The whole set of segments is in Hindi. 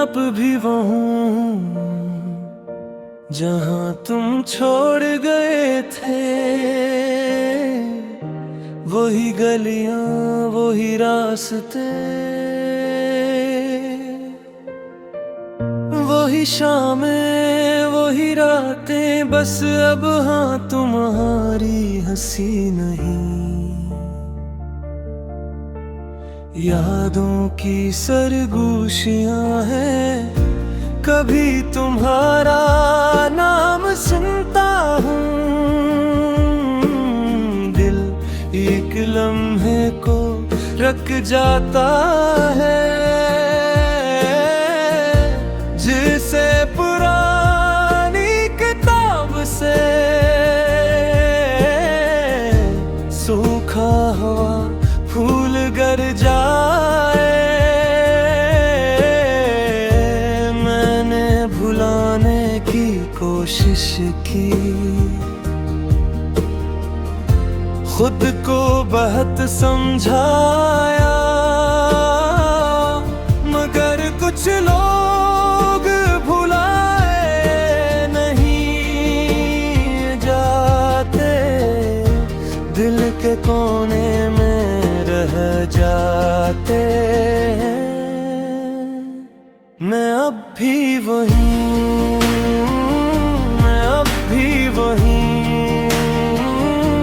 अब भी वो हूँ जहाँ तुम छोड़ गए थे। वही गलियां, वही रास्ते, वही शामें, वही रातें, बस अब हाँ तुम्हारी हंसी नहीं। यादों की सरगोशियां हैं, कभी तुम्हारा नाम सुनता हूँ। दिल एक लम्हे को रख जाता है, जिसे पुरानी किताब से सूखा हुआ फूल गर जाए। मैंने भुलाने की कोशिश की, खुद को बहुत समझाया, मगर कुछ लोग भुलाए नहीं जाते, दिल के कोने में रह जाते हैं। मैं अब भी वही हूँ, मैं अब भी वही हूँ,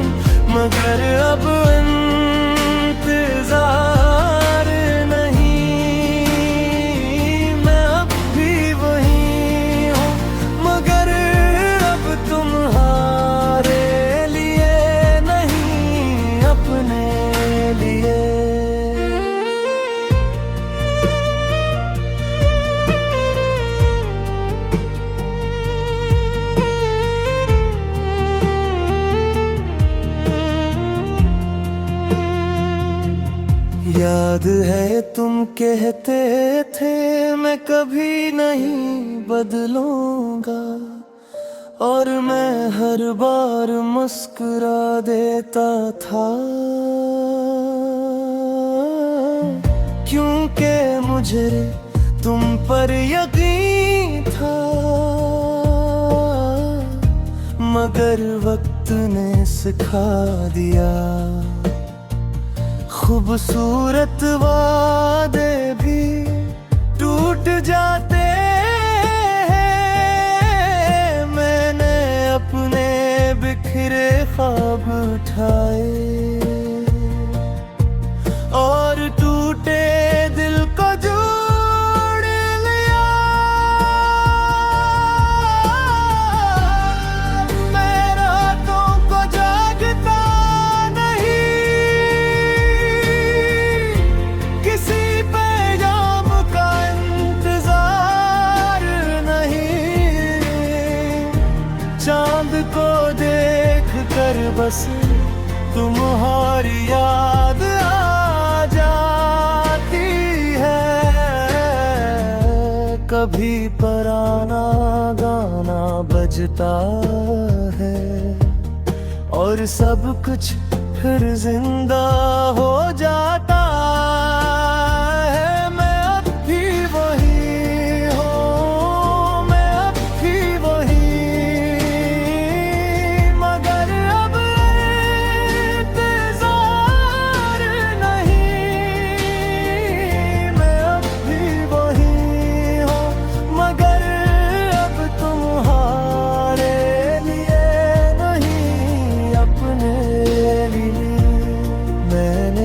मगर अब इंतजार नहीं। मैं अब भी वही हूँ, मगर अब तुम्हारे लिए नहीं, अपने लिए। याद है तुम कहते थे मैं कभी नहीं बदलूंगा, और मैं हर बार मुस्कुरा देता था, क्योंकि मुझे तुम पर यकीन था। मगर वक्त ने सिखा दिया, खूबसूरत वादे भी टूट जाते हैं। मैंने अपने बिखरे ख्वाब उठाए, और टूटे दिल को जोड़ लिया। मैं रातों को जागता चांद को देख कर बस तुम्हारी याद आ जाती है। कभी पुराना गाना बजता है, और सब कुछ फिर जिंदा हो जाता है। मैं अब भी वही हूँ, मैं अब भी वही,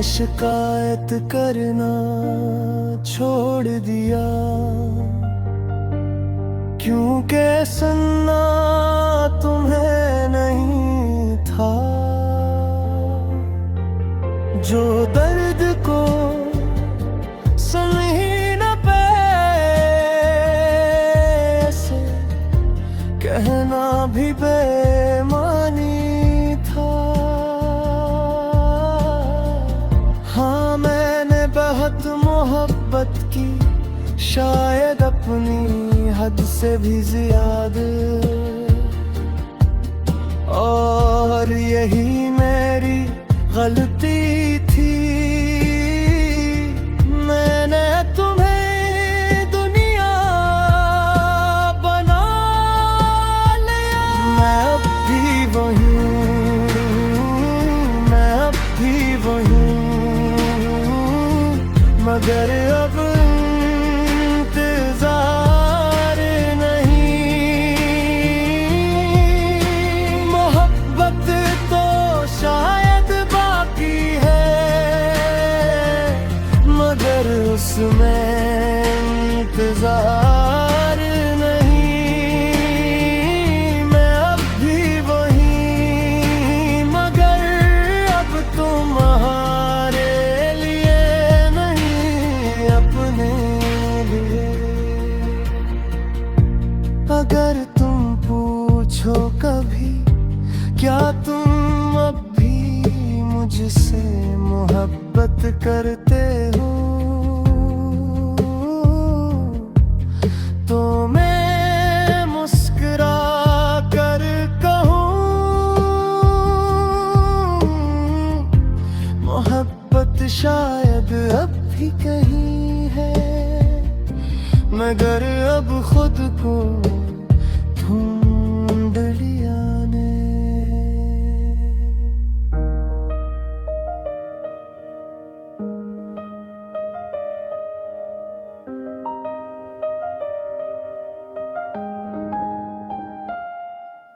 शिकायत करना छोड़ दिया, क्योंकि सुनना तुम्हें नहीं था। जो दर्द को सुन ही न पैसे, कहना भी बेमानी था। हाँ मैंने बहुत मोहब्बत की, शायद अपनी हद से भी ज्यादा, और यही मेरी गलती थी। मैंने तुम्हें दुनिया इंतजार नहीं, मैं अब भी वही, मगर अब तुम्हारे लिए नहीं, अपने लिए। अगर तुम पूछो कभी क्या तुम अब भी मुझसे मोहब्बत करते हो, तो मैं मुस्कुरा कर कहूँ, मोहब्बत शायद अब भी कहीं है, मगर अब खुद को ढूंढ लिया ने।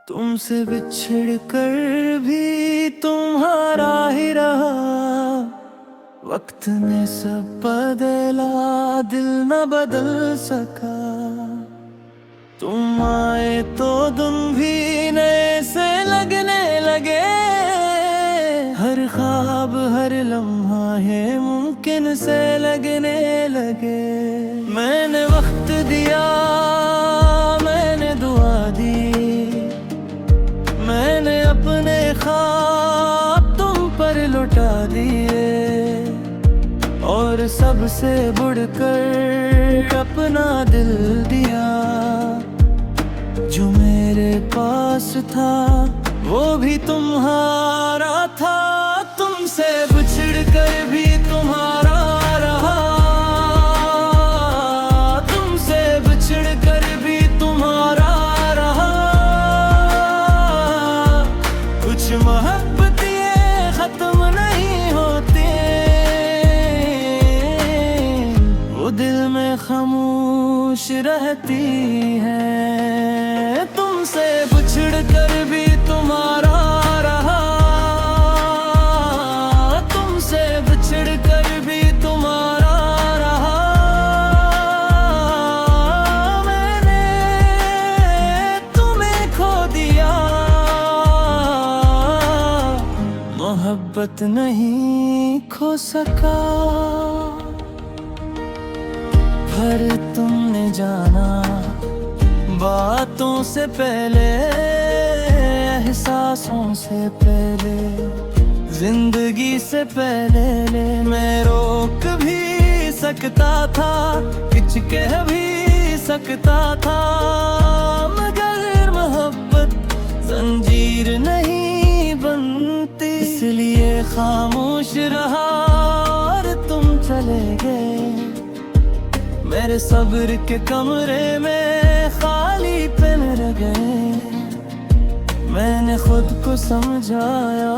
तुमसे बिछड़ कर भी तुम्हारा ही रहा, वक्त ने सब बदला, दिल न बदल सका। तुम आए तो दिन भी नए से लगने लगे, हर ख्वाब हर लम्हा है मुमकिन से लगने लगे। मैंने वक्त दिया, मैंने दुआ दी, मैंने अपने ख्वाब तुम पर लुटा दिए, और सबसे बढ़कर अपना दिल दिया। जो मेरे पास था वो भी तुम्हारा था, तुमसे बिछड़ कर भी तुम्हारा रहा, तुमसे बिछड़ कर भी तुम्हारा रहा। कुछ मोहब्बतें खत्म नहीं होती, वो दिल में खामोश रहती है। तुमसे बिछड़ कर भी तुम्हारा रहा, तुमसे बिछड़ कर भी तुम्हारा रहा। मैंने तुम्हें खो दिया, मोहब्बत नहीं खो सका। पर तुमने जाना बातों से पहले, एहसासों से पहले, जिंदगी से पहले। मैं रोक भी सकता था, कुछ कह भी सकता था, मगर मोहब्बत जंजीर नहीं बनती, इसलिए खामोश रहा और तुम चले गए। मेरे सब्र के कमरे में खाली पेन रह गए। मैंने खुद को समझाया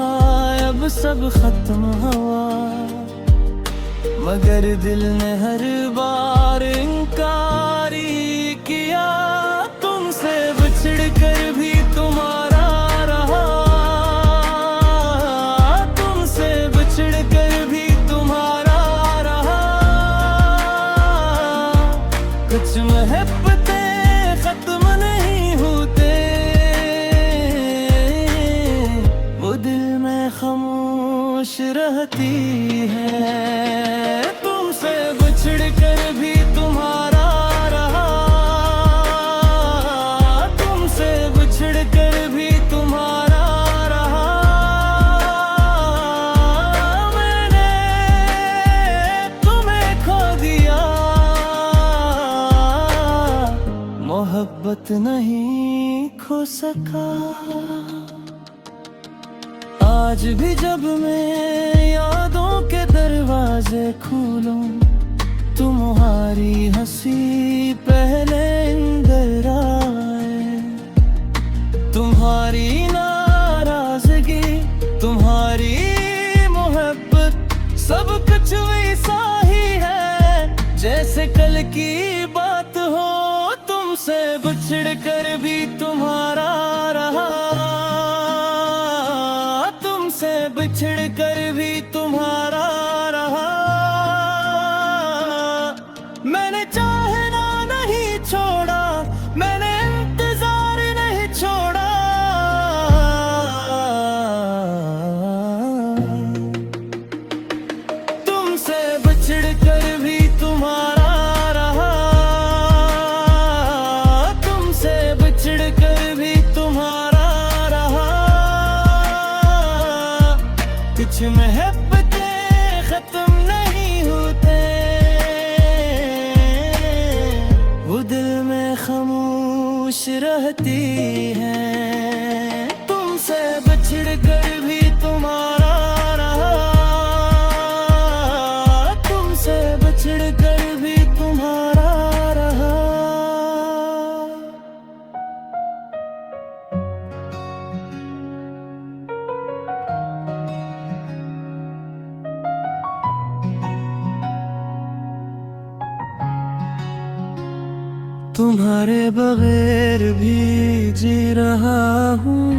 अब सब खत्म हुआ, मगर दिल ने हर बार इनकार ही किया। तुमसे बिछड़ कर भी तुम्हारा रहा, तुमसे बिछड़ कर भी तुम्हारा रहा। कुछ मोहब्बतें खत्म नहीं होते, वो दिल में खामोश रहती है। तुमसे बिछड़ कर भी तुम्हारा रहा, तुमसे बिछड़ कर भी तुम्हारा रहा। मैंने तुम्हें खो दिया, मोहब्बत नहीं खो सका। आज भी जब मैं यादों के दरवाजे खोलूं, तुम्हारी हंसी पहले अंदर आए। तुम्हारी नाराजगी, तुम्हारी मोहब्बत, सब कुछ वैसा ही है जैसे कल की बात हो। तुमसे बिछड़ कर भी तुम्हारा रहा, तुमसे बिछड़ कर भी तुम्हारा रहा। मैंने चाहना नहीं रहती हैं। तुमसे बिछड़ कर भी तुम्हारा रहा, तुमसे बिछड़ कर भी तुम्हारा रहा। तुम्हारे बगैर भी जी रहा हूँ,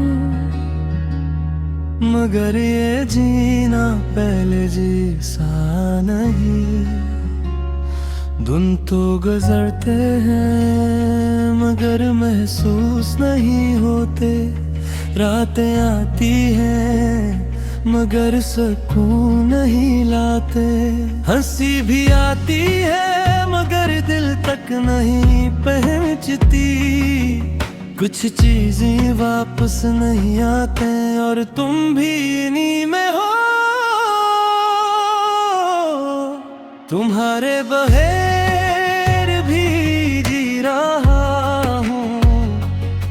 मगर ये जीना पहले जैसा नहीं। दिन तो गुजरते हैं मगर महसूस नहीं होते, रातें आती हैं मगर सुकून नहीं लाते। हंसी भी आती है मगर दिल तक नहीं पहुंचती, कुछ चीजें वापस नहीं आते और तुम भी इन्हीं में हो। तुम्हारे बगैर भी जी रहा हूँ,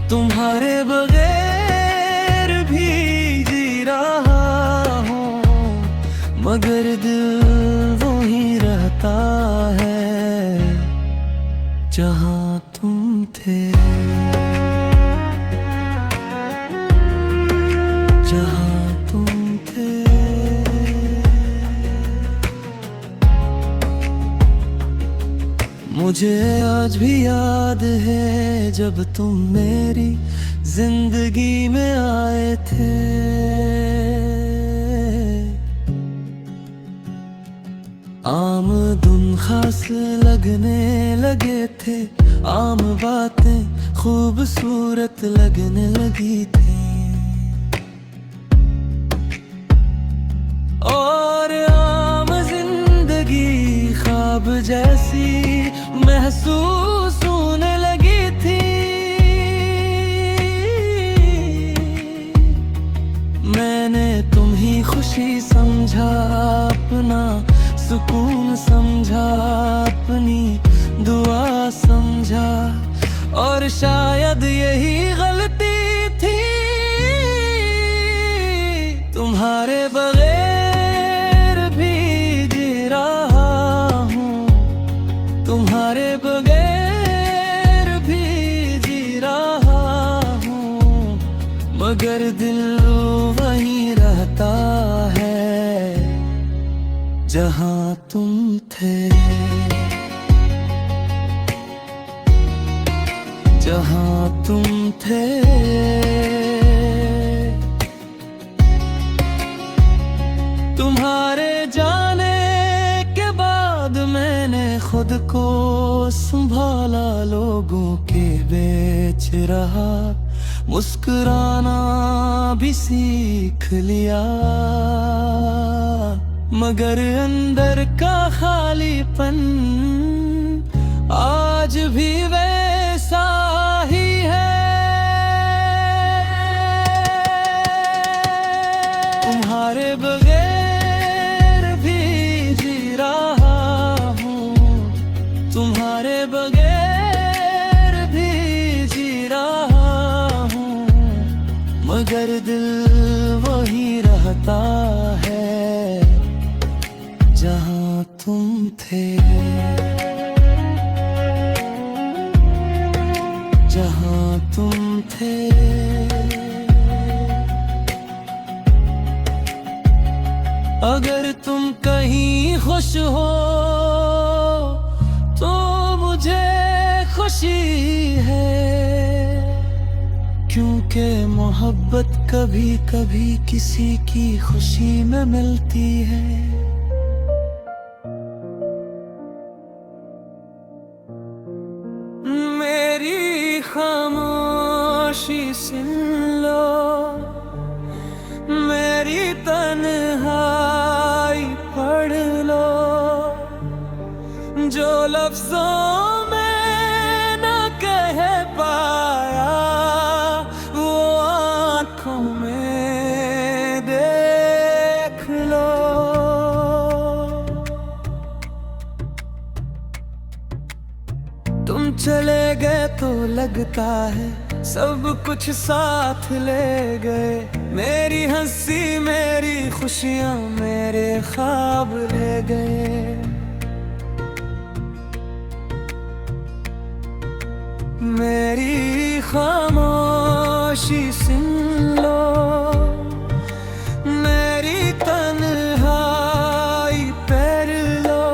तुम्हारे बगैर भी जी रहा हूँ, मगर दिल वहीं रहता है जहाँ तुम थे, जहाँ तुम थे। मुझे आज भी याद है जब तुम मेरी जिंदगी में आए थे। आमदन खास लगने लगे थे, आम बातें खूबसूरत लगने लगी थी, और आम जिंदगी ख्वाब जैसी महसूस होने लगी थी। मैंने तुम ही खुशी समझा, अपना सुकून समझा, अपनी दुआ समझा, और शायद यही गलती थी। तुम्हारे बगैर भी जी रहा हूँ, तुम्हारे बगैर भी जी रहा हूँ, मगर दिल वहीं रहता है जहाँ तुम थे, जहाँ तुम थे। तुम्हारे जाने के बाद मैंने खुद को संभाला, लोगों के बीच रहा, मुस्कुराना भी सीख लिया, मगर अंदर का खालीपन आज भी वैसा ही है। तुम्हारे बगैर भी जी रहा हूँ, तुम्हारे बगैर भी जी रहा हूँ, मगर दिल वही रहता है जहाँ तुम थे, जहाँ तुम थे। अगर तुम कहीं खुश हो तो मुझे खुशी है, क्योंकि मोहब्बत कभी कभी किसी की खुशी में मिलती है। मेरी खामोशी सुन लो, मेरी तन्हाई पढ़ लो, जो लफ्जों में न कह पाया वो आँखों में देख लो। तुम चले गए तो लगता है सब कुछ साथ ले गए। मेरी हंसी मेरी खुशियां मेरे ख्वाब ले गए। मेरी खामोशी सुन लो, मेरी तन्हाई पढ़ लो।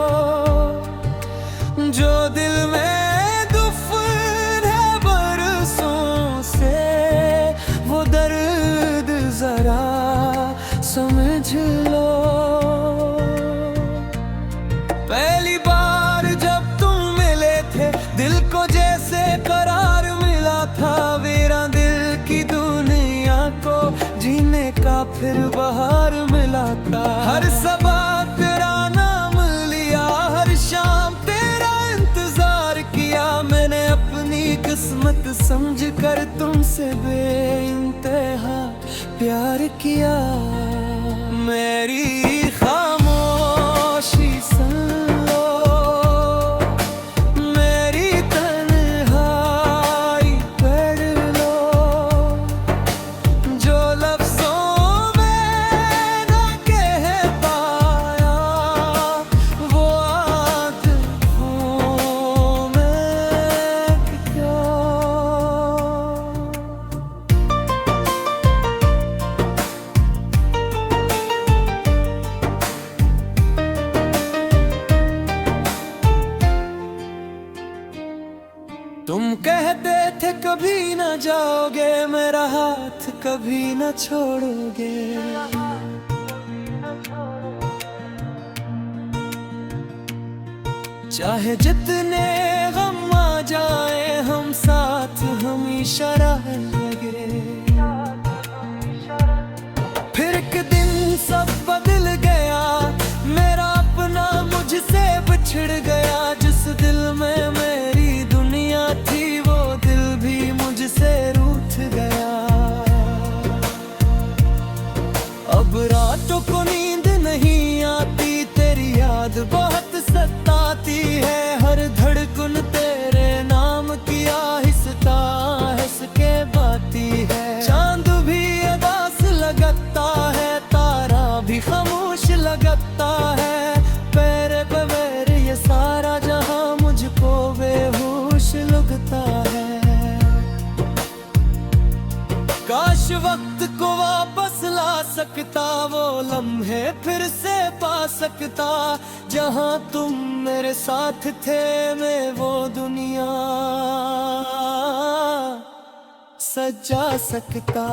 जो दिल में दुफन है बरसों से, वो दर्द जरा समझ लो। पहली बार जब तुम मिले थे, दिल को जैसे करार मिला था। मेरा दिल की दुनिया को जीने का फिर बाहर मिला था। हर सबक तेरा नाम लिया, हर शाम तेरा इंतजार किया। मैंने अपनी किस्मत समझ कर तुमसे बेइंतहा प्यार किया। मेरी खामोशी सुन लो, मेरी तन्हाई पढ़ लो। जो लफ्जों में न कह पाया, वो आंखों में क्या। तुम कहते थे कभी न जाओगे, मेरा हाथ कभी न छोड़ोगे। चाहे जितने गम आ जाए, हम साथ हमेशा रहेंगे। फिर एक दिन सब बदल गया, मेरा अपना मुझसे बिछड़ गया। जिस दिल में मेरी दुनिया थी, वो दिल भी मुझसे रूठ गया। अब रातों को नींद नहीं आती, तेरी याद बहुत सताती है। हर धड़कन तेरे नाम की आहिस्ता आहिस्ता बाती है। चांद भी उदास लगता है, तारा भी खामोश लगता है। पैर पे पैर ये सारा जहां मुझको बेहोश लगता है। काश वक्त को वापस ला सकता, वो लम्हे फिर से पा सकता। जहां तुम मेरे साथ थे, मैं वो दुनिया सजा सकता।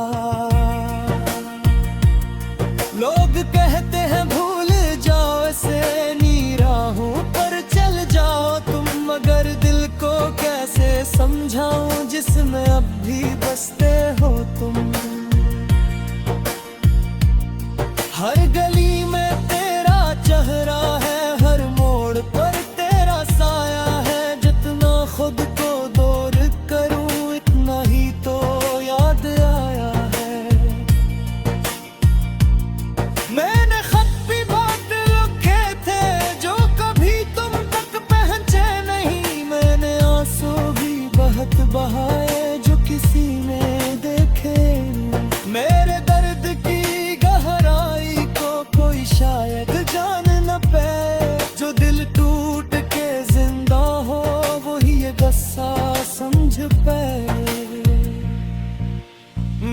लोग कहते हैं भूल जाओ, ऐसे निराहों पर चल जाओ तुम। मगर दिल को कैसे समझाऊं, जिसमें अब भी बसते हो तुम। हर गली में तेरा चेहरा है, हर मोड़ पर तेरा साया है। जितना खुद को दूर करूं, इतना ही तो याद आया है। मैंने खत भी बहुत लिखे थे, जो कभी तुम तक पहुंचे नहीं। मैंने आंसू भी बहुत बहाए, जो किसी ने देखे। मेरे दर्द की गहराई को कोई शायद जान न पाए। जो दिल टूट के जिंदा हो, वही ये गस्सा समझ पाए।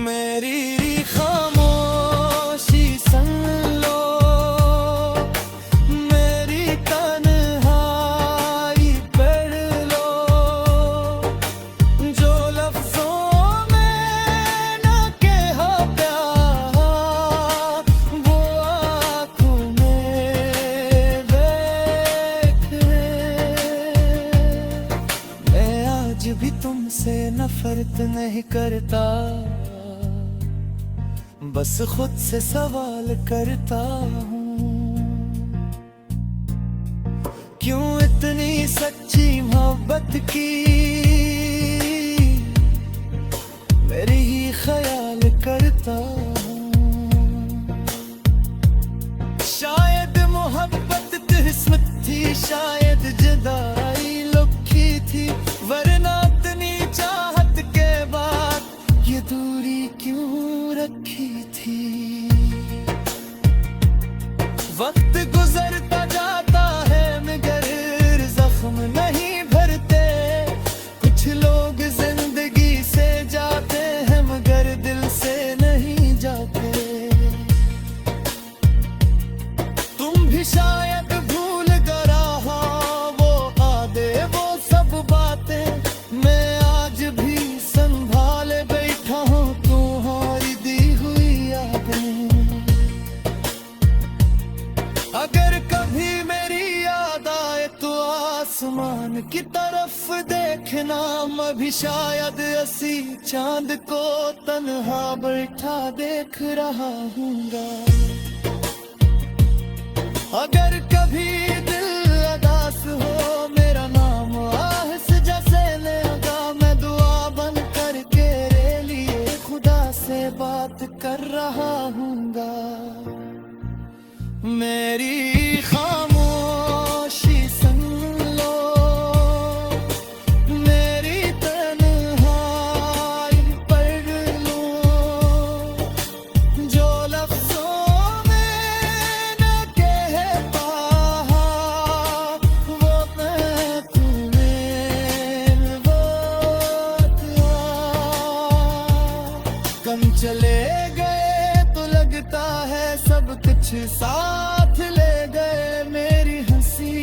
मेरी खामोशी सुन लो, मेरी तन्हाई पढ़ लो। जो लफ्जों में न कहा प्यार, वो आँखों में देख। मैं आज भी तुमसे नफरत नहीं करता, बस खुद से सवाल करता हूँ। क्यों इतनी सच्ची मोहब्बत की मेरी ही ख्याल करता हूँ। शायद मोहब्बत किस्मत थी, शायद जुदाई लुकी थी। देखना मैं भी शायद असी चांद को तन्हा बैठा देख रहा हूँगा। अगर कभी दिल अदास हो मेरा नाम आहस जैसे लेगा, मैं दुआ बन कर तेरे लिए खुदा से बात कर रहा हूँगा। मेरी खामोशी सुन लो, मेरी तन्हाई पढ़ लो, जो लफ्ज़ों में न कह पाया वो मैं तुम्हें बताया। कम चले गए तो लगता है सब कुछ साथ ले गए, मेरी हंसी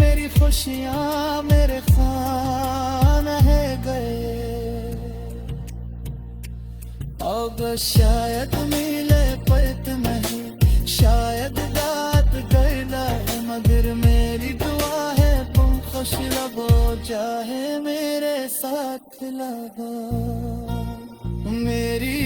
मेरी खुशियाँ मेरे खाना है गए। अब शायद मिले पलट नहीं, शायद रात गए है, मगर मेरी दुआ है तुम खुश रहो, चाहे मेरे साथ लहो। मेरी